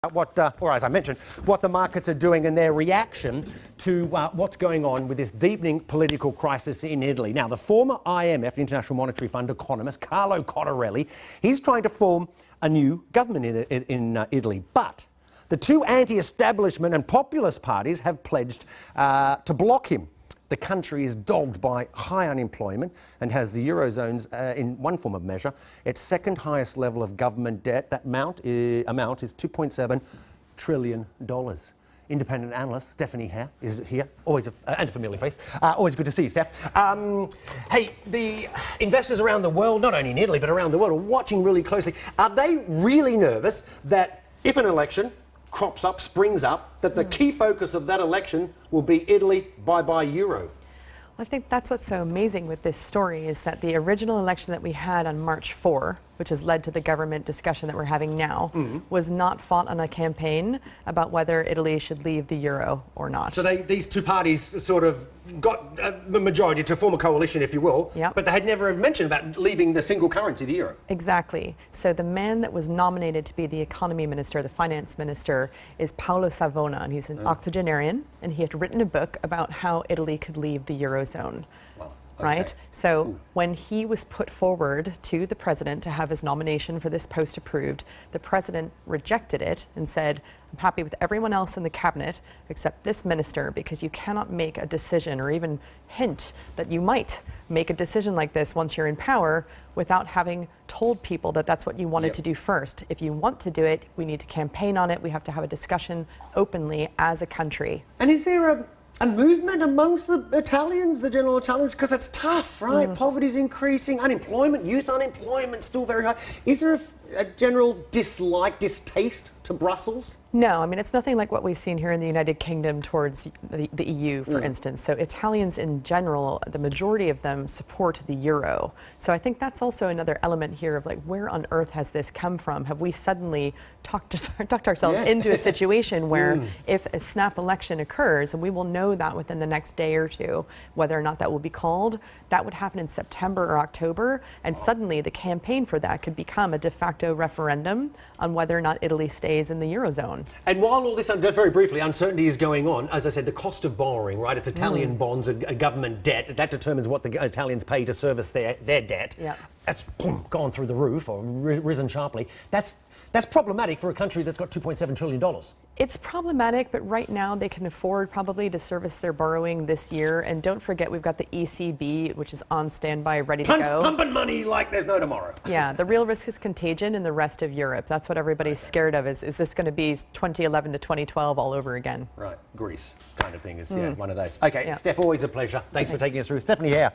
Or as I mentioned, what the markets are doing and their reaction to what's going on with this deepening political crisis in Italy. Now, the former IMF, the International Monetary Fund economist, Carlo Cottarelli, he's trying to form a new government in Italy. But the two anti-establishment and populist parties have pledged to block him. The country is dogged by high unemployment and has the eurozone's, in one form of measure, its second highest level of government debt. That amount is $2.7 trillion. Independent analyst Stephanie Hare is here, always and a familiar face. Always good to see you, Steph. Hey, the investors around the world, not only in Italy but around the world, are watching really closely. Are they really nervous that if an election crops up, springs up, that the key focus of that election will be Italy, bye-bye euro? I think that's what's so amazing with this story is that the original election that we had on March 4, which has led to the government discussion that we're having now, was not fought on a campaign about whether Italy should leave the euro or not. So these two parties sort of got the majority to form a coalition, if you will, but they had never mentioned about leaving the single currency, the euro. Exactly. So the man that was nominated to be the economy minister, the finance minister, is Paolo Savona, and he's an octogenarian, and he had written a book about how Italy could leave the eurozone. Wow. Right? So when he was put forward to the president to have his nomination for this post approved, the president rejected it and said, I'm happy with everyone else in the cabinet except this minister, because you cannot make a decision or even hint that you might make a decision like this once you're in power without having told people that that's what you wanted to do first. If you want to do it, we need to campaign on it. We have to have a discussion openly as a country. And is there a movement amongst the Italians, the general Italians? Because it's tough, right? Poverty's increasing, unemployment, youth unemployment still very high. Is there a general distaste to Brussels? No, I mean, it's nothing like what we've seen here in the United Kingdom towards the EU, for instance. So Italians in general, the majority of them support the euro. So I think that's also another element here of like, where on earth has this come from? Have we suddenly talked ourselves into a situation where if a snap election occurs, and we will know that within the next day or two, whether or not that will be called, that would happen in September or October, and suddenly the campaign for that could become a de facto referendum on whether or not Italy stays in the eurozone. And while all this, very briefly, uncertainty is going on, as I said, the cost of borrowing, right? It's Italian bonds, a government debt. That determines what the Italians pay to service their debt. That's gone through the roof or risen sharply. That's problematic for a country that's got $2.7 trillion. It's problematic, but right now they can afford probably to service their borrowing this year. And don't forget, we've got the ECB, which is on standby, ready to go. Pumping money like there's no tomorrow. Yeah, the real risk is contagion in the rest of Europe. That's what everybody's scared of. Is this going to be 2011 to 2012 all over again? Right, Greece kind of thing is one of those. Okay, Steph, always a pleasure. Thanks for taking us through. Stephanie Hare.